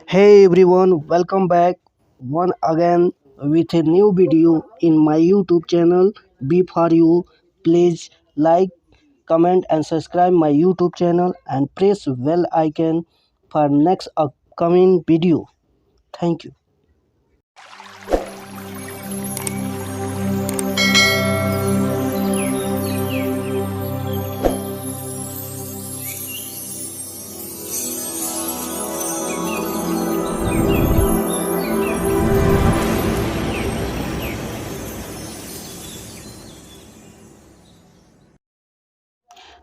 Hey everyone, welcome back one again with a new video in my YouTube channel B for you. Please like, comment and subscribe my YouTube channel and press bell icon for next upcoming video. Thank you.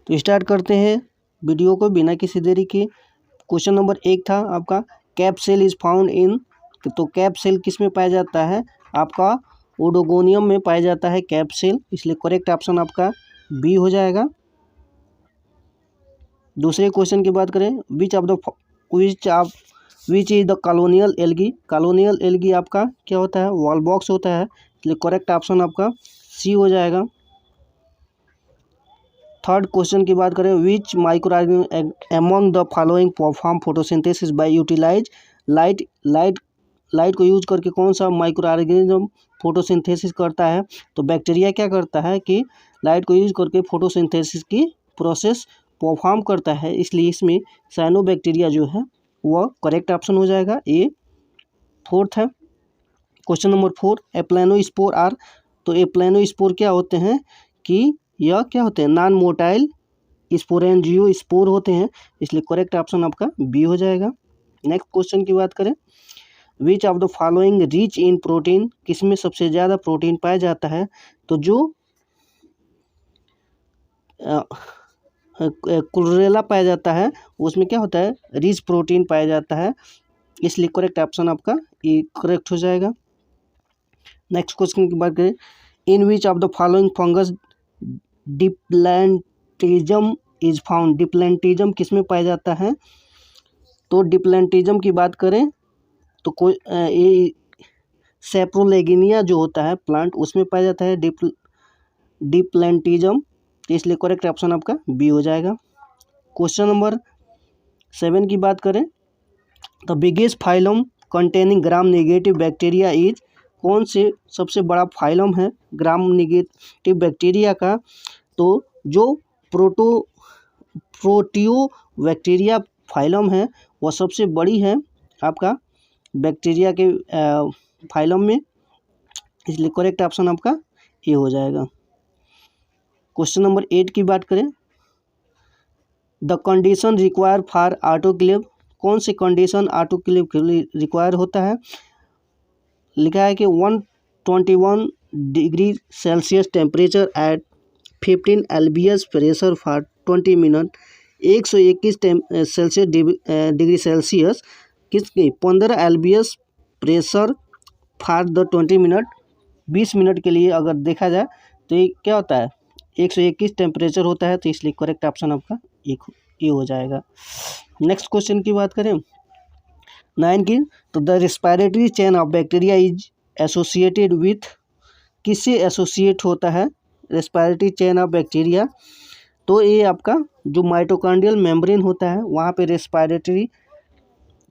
तो start करते हैं video को बिना किसी देरी के। Question number 1 था आपका, cap cell is found in. तो कैप सेल किस में पाया जाता है? आपका ओडोगोनियम में पाया जाता है कैप सेल, इसलिए करेक्ट ऑप्शन आपका बी हो जाएगा। दूसरे क्वेश्चन की बात करें, which is the colonial algae. Colonial algae आपका क्या होता है? वॉल बॉक्स होता है, इसलिए करेक्ट ऑप्शन आपका सी हो जाएगा। थर्ड क्वेश्चन की बात करें, which micro organism among the following perform photosynthesis by utilize light को यूज करके कौन सा माइक्रो ऑर्गेनिज्म फोटोसिंथेसिस करता है? तो बैक्टीरिया क्या करता है कि लाइट को यूज करके फोटोसिंथेसिस की प्रोसेस परफॉर्म करता है, इसलिए इसमें साइनोबैक्टीरिया जो है वह करेक्ट ऑप्शन हो जाएगा, ए फोर्थ है। Question number 4, aplanospore are. तो एप्लानोस्पोर क्या होते हैं कि यह क्या होते हैं? नॉन मोटाइल स्पोरेंजियो स्पोर होते हैं, इसलिए करेक्ट ऑप्शन आपका बी हो जाएगा। नेक्स्ट क्वेश्चन की बात करें, which of the following rich in protein. किसमें सबसे ज़्यादा प्रोटीन पाया जाता है? तो जो क्लोरेला पाया जाता है उसमें क्या होता है? रिच प्रोटीन पाया जाता है, इसलिए करेक्ट ऑप्शन आपका ये करेक्ट हो जाएगा। नेक्स्ट क्वेश्चन की बात करें, in which of the following fungus diplanetism is found. Diplanetism किस में पाया जाता है? तो डिप्लैंटिज्म की बात करें तो कोई ये सेप्रोलेगिनिया जो होता है प्लांट उसमें पाया जाता है डिप्लैंटिज्म, इसलिए करेक्ट ऑप्शन आपका बी हो जाएगा। क्वेश्चन नंबर 7 की बात करें, the biggest phylum containing gram negative bacteria is. कौन से सबसे बड़ा फाइलम है ग्राम नेगेटिव बैक्टीरिया का? तो जो प्रोटियो बैक्टीरिया फाइलम है वह सबसे बड़ी है आपका बैक्टीरिया के फाइलम में, इसलिए करेक्ट ऑप्शन आपका ए हो जाएगा। क्वेश्चन नंबर 8 की बात करें, the condition require for autoclave. कौन सी कंडीशन ऑटोक्लेव के लिए रिक्वायर होता है? लिखा है कि 121 degree Celsius temperature at 15 LBS pressure for 20 minute. 121 Celsius degree Celsius किसकी? 15 LBS pressure for the 20 minute. 20 minute के लिए अगर देखा जाए तो ये क्या होता है? 121 टेम्परेचर होता है, तो इसलिए करेक्ट ऑप्शन आपका ये हो जाएगा। नेक्स्ट क्वेश्चन की बात करें 9 की, तो the respiratory chain of bacteria is associated with. किससे एसोसिएट होता है रेस्पिरेटरी चेन ऑफ बैक्टीरिया? तो ये आपका जो माइटोकॉन्ड्रियल मेम्ब्रेन होता है वहाँ पे रेस्पिरेटरी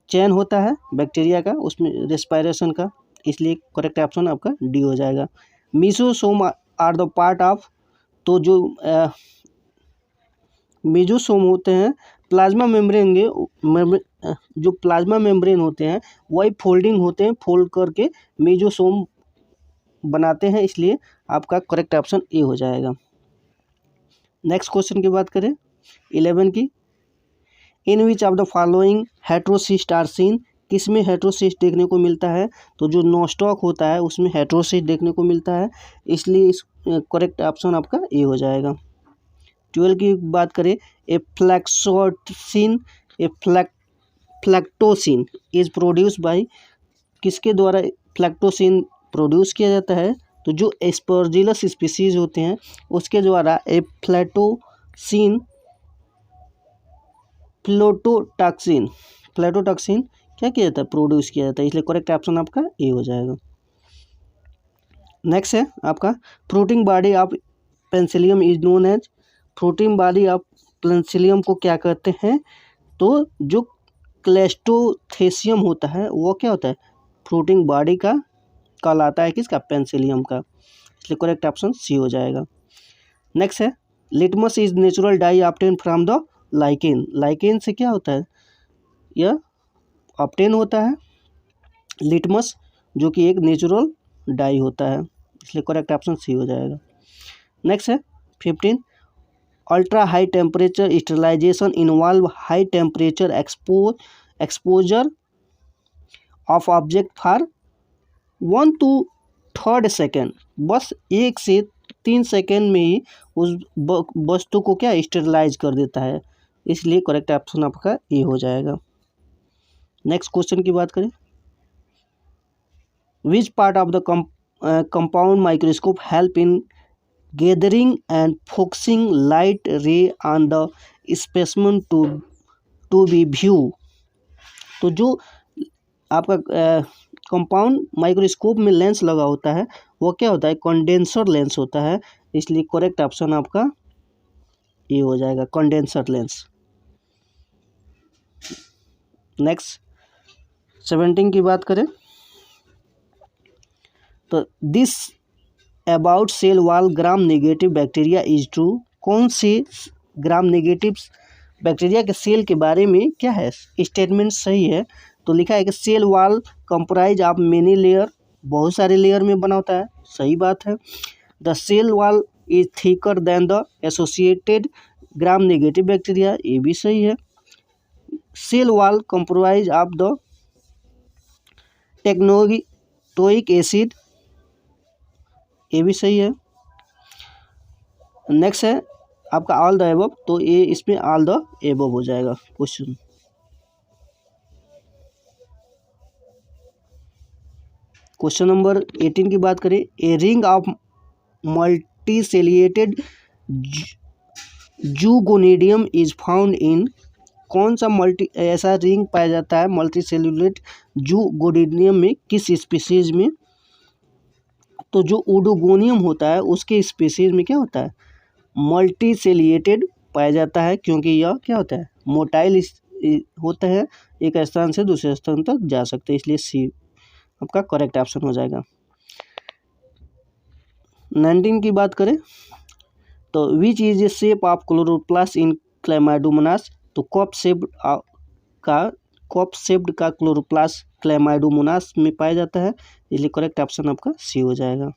चेन होता है बैक्टीरिया का, उसमें रेस्पिरेशन का, इसलिए करेक्ट ऑप्शन आपका डी हो जाएगा। Mesosome are the part of. तो जो मेजोसोम होते हैं प्लाज्मा मेम्ब्रेन जो प्लाज्मा मेम्ब्रेन होते हैं वही फोल्डिंग होते हैं, फोल्ड करके मेजोसोम बनाते हैं, इसलिए आपका करेक्ट ऑप्शन ए हो जाएगा। नेक्स्ट क्वेश्चन की बात करें 11 की, in which of the following heterocyst are seen. किस में हेट्रोसिस्ट देखने को मिलता है? तो जो नोस्टॉक होता है उसमें हेट्रोसिस्ट देखने को मिलता है, इसलिए इस करेक्ट ऑप्शन आपका ए हो जाएगा। 12 की बात करें, ए फ्लैक्टोसिन इज प्रोड्यूस बाय। किसके द्वारा फ्लैक्टोसिन प्रोड्यूस किया जाता है? तो जो एस्परजिलस स्पीसीज होते हैं उसके द्वारा ए फ्लोटोटॉक्सिन क्या किया जाता है? प्रोड्यूस किया जाता है, इसलिए करेक्ट ऑप्शन आपका ए हो जाएगा। नेक्स्ट है आपका, fruiting body of penicillium is known as. Fruiting body of penicillium को क्या कहते हैं? तो जो क्लेस्टोथेसियम होता है वो क्या होता है, फ्रूटिंग बॉडी का कहलाता है, किसका, पेंसिलियम का। इसलिए करेक्ट ऑप्शन सी हो जाएगा। नेक्स्ट है litmus is natural die obtain from the lichen. Lichen से क्या होता है, यह ऑब्टेन होता है लिटमस, जो कि एक नेचुरल डाई होता है, इसलिए करेक्ट ऑप्शन सी हो जाएगा। नेक्स्ट है 15 ultra high temperature sterilization involve high temperature exposure of object for 1 to 3 second. बस 1 से 3 सेकेंड में ही उस वस्तु को क्या स्टेरलाइज कर देता है, इसलिए करेक्ट ऑप्शन आपका ए हो जाएगा। नेक्स्ट क्वेश्चन की बात करें, which part of the compound microscope help in gathering and focusing light ray on the specimen to be view. तो जो आपका कंपाउंड माइक्रोस्कोप में लेंस लगा होता है वो क्या होता है, कंडेंसर लेंस होता है, इसलिए करेक्ट ऑप्शन आपका ये हो जाएगा, कंडेंसर लेंस। नेक्स्ट 17 की बात करें तो this about cell wall gram negative bacteria is true. कौन से ग्राम नेगेटिव बैक्टीरिया के सेल के बारे में क्या है, स्टेटमेंट सही है। तो लिखा है कि cell wall comprise of many layer, बहुत सारे लेयर में बना होता है, सही बात है। The cell wall is thicker than the associated gram negative bacteria, ये भी सही है। Cell wall comprise of the टेक्नोटोइक एसिड, ये भी सही है। नेक्स्ट है आपका ऑल द एबव, तो ये इसमें ऑल द एबव हो जाएगा क्वेश्चन। क्वेश्चन नंबर 18 की बात करें, a ring of multiciliated zoogonidium is found in. कौन सा ऐसा रिंग पाया जाता है मल्टीसेल्यूलेट जूगोनिडियम में, किस स्पीसीज में। तो जो ओडोगोनियम होता है उसके स्पीसीज में क्या होता है, मल्टीसेलिएटेड पाया जाता है, क्योंकि यह क्या होता है, मोटाइल होता है, एक स्थान से दूसरे स्थान तक जा सकते हैं, इसलिए सी आपका करेक्ट ऑप्शन हो जाएगा। 19 की बात करें तो which is A shape of chloroplast in Chlamydomonas. तो कप शेप्ड का क्लोरोप्लास्ट क्लैमाइडोमोनास में पाया जाता है, इसलिए करेक्ट ऑप्शन आपका सी हो जाएगा।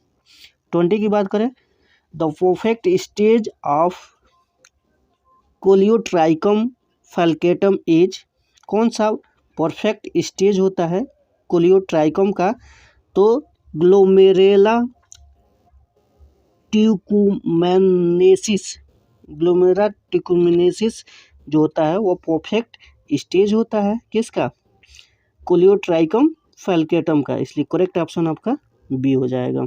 20 की बात करें, the perfect stage of Colletotrichum falcatum is. कौन सा परफेक्ट स्टेज होता है कोलियोट्राइकम का, तो ग्लोमेरुला ट्यूकुमेनेसिस जो होता है वो परफेक्ट स्टेज होता है, किसका, कोलियोट्राइकम फैल्केटम का, इसलिए करेक्ट ऑप्शन आपका बी हो जाएगा।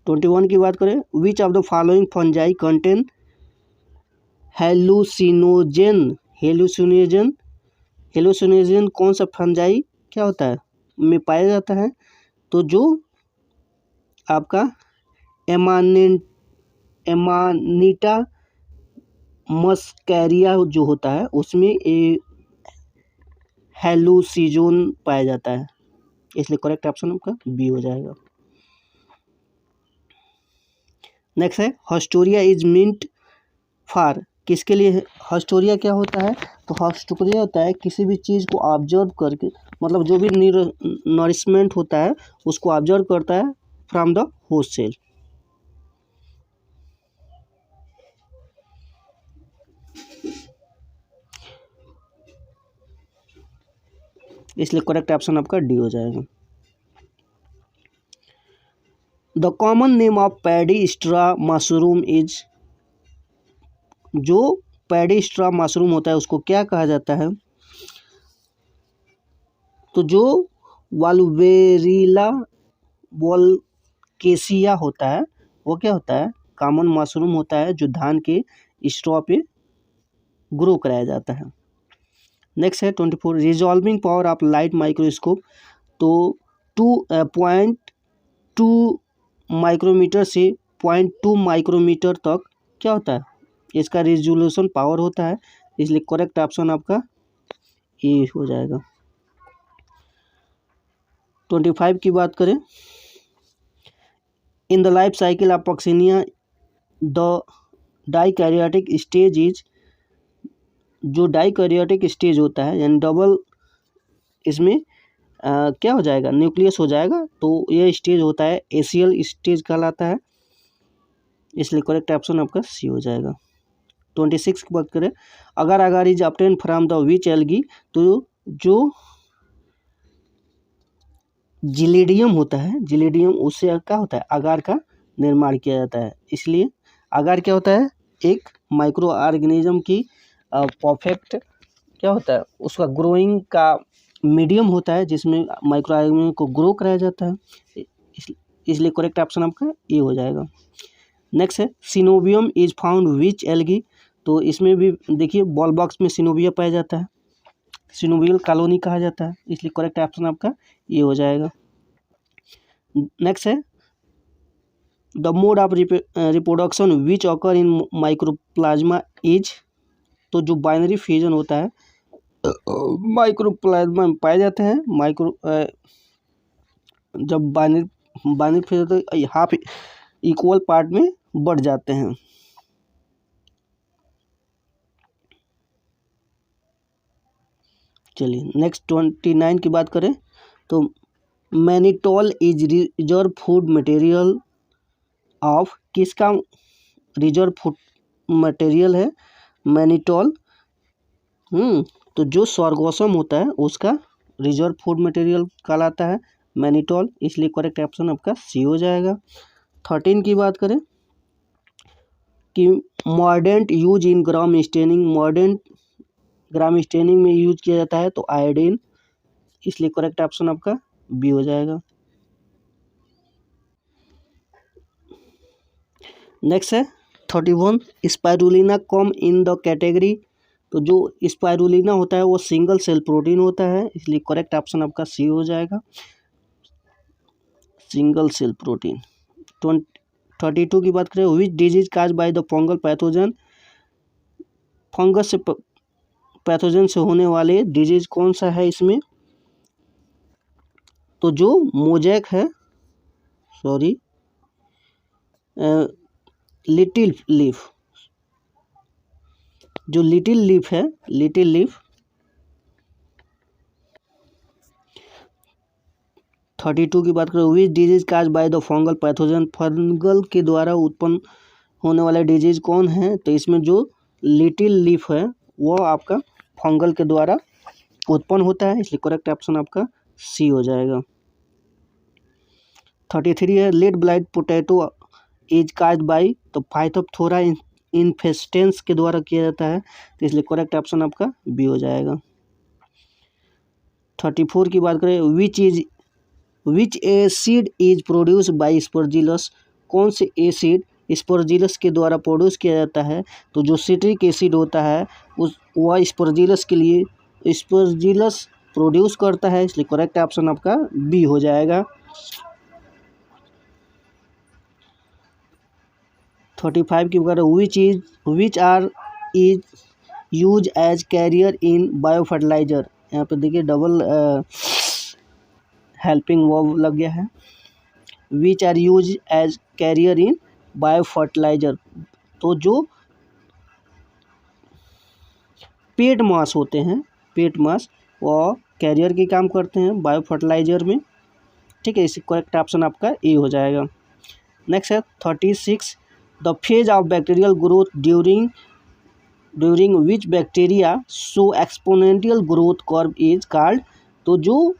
21 की बात करें, which of the following fungi contain hallucinogen कौन सा फंजाई क्या होता है में पाया जाता है। तो जो आपका एमानिटा मस्कैरिया जो होता है उसमें हेलुसिनोजन पाया जाता है, इसलिए करेक्ट ऑप्शन आपका बी हो जाएगा। नेक्स्ट है हस्टोरिया इज मींट फॉर, किसके लिए हस्टोरिया क्या होता है, तो हस्टोरिया होता है किसी भी चीज़ को ऑब्जर्व करके, मतलब जो भी नरिशमेंट होता है उसको ऑब्जर्व करता है फ्रॉम द होस्ट सेल। इसलिए करेक्ट ऑप्शन आपका डी हो जाएगा। The common name of paddy straw mushroom is. जो पैडी स्ट्रा मशरूम होता है उसको क्या कहा जाता है, तो जो वाल्वेरिला वोल्केसिया होता है वो क्या होता है, कॉमन मशरूम होता है जो धान के स्ट्रॉ पे ग्रो कराया जाता है। नेक्स्ट है 24 resolving power of light microscope. तो 2.2 माइक्रोमीटर से 0.2 माइक्रोमीटर तक क्या होता है, इसका रिजोल्यूशन पावर होता है, इसलिए करेक्ट ऑप्शन आपका ए हो जाएगा। 25 की बात करें, in the life cycle of Puccinia the dikaryotic stage is, जो डाइकैरियोटिक स्टेज होता है यानी डबल, इसमें क्या हो जाएगा, न्यूक्लियस हो जाएगा, तो यह स्टेज होता है एसियल स्टेज कहलाता है, इसलिए करेक्ट ऑप्शन आपका सी हो जाएगा। 26 की बात करें, अगर अगर is obtain from the which algae, तो जो जिलेडियम होता है, जिलेडियम उससे क्या होता है, अगार का निर्माण किया जाता है, इसलिए अगार क्या होता है, एक माइक्रो ऑर्गेनिज्म की परफेक्ट क्या होता है, उसका ग्रोइंग का मीडियम होता है जिसमें माइक्रो ऑर्गेनिज्म को ग्रो कराया जाता है, इसलिए करेक्ट ऑप्शन आपका ये हो जाएगा। नेक्स्ट है coenobium is found which algae, तो इसमें भी देखिए बॉल बॉक्स में सिनोबिया पाया जाता है, सिनोबियल कॉलोनी कहा जाता है, इसलिए करेक्ट ऑप्शन आपका ये हो जाएगा। नेक्स्ट है the mode of reproduction which occur in mycoplasma is, तो जो बाइनरी फ्यूजन होता है माइक्रोप्लाज्मा में पाए जाते हैं, जब बाइनरी फ्यूजन होता है हाफ इक्वल पार्ट में बढ़ जाते हैं। चलिए नेक्स्ट 29 की बात करें, तो mannitol is reserve food material of, किसका रिजर्व फूड मटेरियल है मैनिटोल, तो जो स्वर्गोसम होता है उसका रिजर्व फूड मटेरियल कहलाता है मैनिटोल, इसलिए करेक्ट ऑप्शन आपका सी हो जाएगा। 13 की बात करें कि mordant use in gram staining, mordant gram staining में यूज किया जाता है तो आयोडीन, इसलिए करेक्ट ऑप्शन आपका बी हो जाएगा। नेक्स्ट है 31 spirulina come in the category, तो जो स्पाइरुलिना होता है वो सिंगल सेल प्रोटीन होता है, इसलिए करेक्ट ऑप्शन आपका सी हो जाएगा, सिंगल सेल प्रोटीन। 32 की बात करें, which disease cause by the fungal pathogen, fungus से पैथोजन से होने वाले डिजीज कौन सा है इसमें, तो जो मोजैक है, सॉरी लिटिल लीफ, जो लिटिल लीफ है, लिटिल लीफ। 32 की बात करें, which disease cause by the fungal pathogen, fungal के द्वारा उत्पन्न होने वाला डिजीज कौन है, तो इसमें जो लिटिल लीफ है वो आपका फंगल के द्वारा उत्पन्न होता है, इसलिए करेक्ट ऑप्शन आपका सी हो जाएगा। 33 है late blight potato is cause by, तो फाइटोप्थोरा इन्फेस्टेंस के द्वारा किया जाता है, तो इसलिए करेक्ट ऑप्शन आपका बी हो जाएगा। 34 की बात करें, विच acid is produce by Aspergillus, कौन से एसिड स्पर्जिलस के द्वारा प्रोड्यूस किया जाता है, तो जो सिट्रिक एसिड होता है वह स्पर्जिलस के लिए स्पर्जिलस प्रोड्यूस करता है, इसलिए करेक्ट ऑप्शन आपका बी हो जाएगा। 35 की बात which are is use as carrier in bio fertilizer, यहाँ पे देखिए डबल हेल्पिंग वर्ब लग गया है, which are use as carrier in bio fertilizer, तो जो पेट मास होते हैं, पेट मास वो कैरियर के काम करते हैं बायो फर्टिलाइजर में, ठीक है, इसी करेक्ट ऑप्शन आपका ए हो जाएगा। नेक्स्ट है 36 the phase of bacterial growth during which bacteria so exponential growth curve is called, तो जो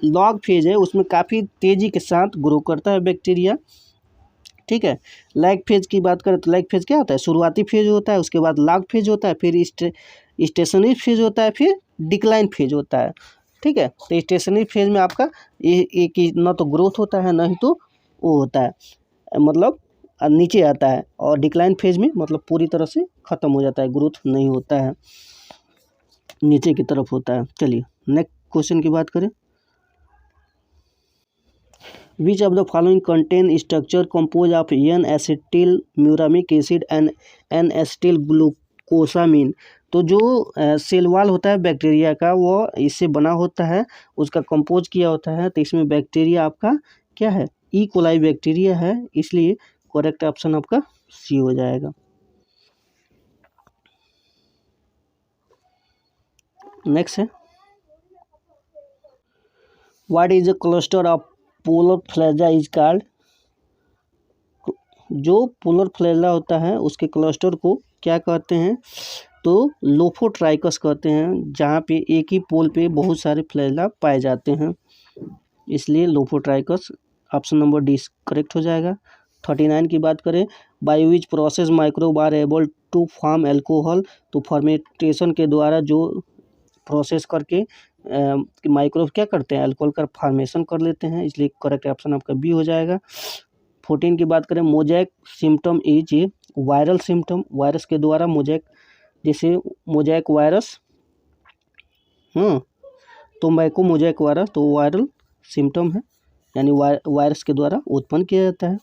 लॉग फेज है उसमें काफ़ी तेज़ी के साथ ग्रो करता है बैक्टीरिया, ठीक है। लैग फेज की बात करें तो लैग फेज क्या होता है, शुरुआती फेज होता है, उसके बाद लॉग फेज होता है, फिर स्टेशनरी फेज होता है, फिर डिक्लाइन फेज होता है, ठीक है। तो स्टेशनरी फेज में आपका एक ही न तो ग्रोथ होता है ना ही तो वो होता है, मतलब नीचे आता है, और डिक्लाइन फेज में मतलब पूरी तरह से ख़त्म हो जाता है, ग्रोथ नहीं होता है, नीचे की तरफ होता है। चलिए नेक्स्ट क्वेश्चन की बात करें, which of the following contain structure compose of N acetyl muramic acid and N acetyl ओसामिन। तो जो सेल वॉल होता है बैक्टीरिया का वो इससे बना होता है, उसका कंपोज किया होता है। तो इसमें बैक्टीरिया आपका क्या है, ई कोलाई बैक्टीरिया है, इसलिए करेक्ट ऑप्शन आपका सी हो जाएगा। नेक्स्ट है, what is a cluster of polar flagella is called. जो पोलर फ्लैजा होता है उसके क्लस्टर को क्या कहते हैं, तो लोफोट्राइकस कहते हैं, जहाँ पे एक ही पोल पे बहुत सारे फ्लैजा पाए जाते हैं, इसलिए lophotrichous. Option number D correct हो जाएगा। 39 की बात करें, by which process microbe are able to form alcohol. तो फर्मेंटेशन के द्वारा जो प्रोसेस करके माइक्रोब क्या करते हैं, अल्कोहल का फॉर्मेशन कर लेते हैं, इसलिए करेक्ट ऑप्शन आपका बी हो जाएगा। 14 की बात करें, mosaic symptom is a viral symptom. Virus के द्वारा मोजैक, जैसे मोजैक वायरस, तोम्बैको मोजैक वायरस, तो वायरल सिम्टम है, यानी वायरस के द्वारा उत्पन्न किया जाता है।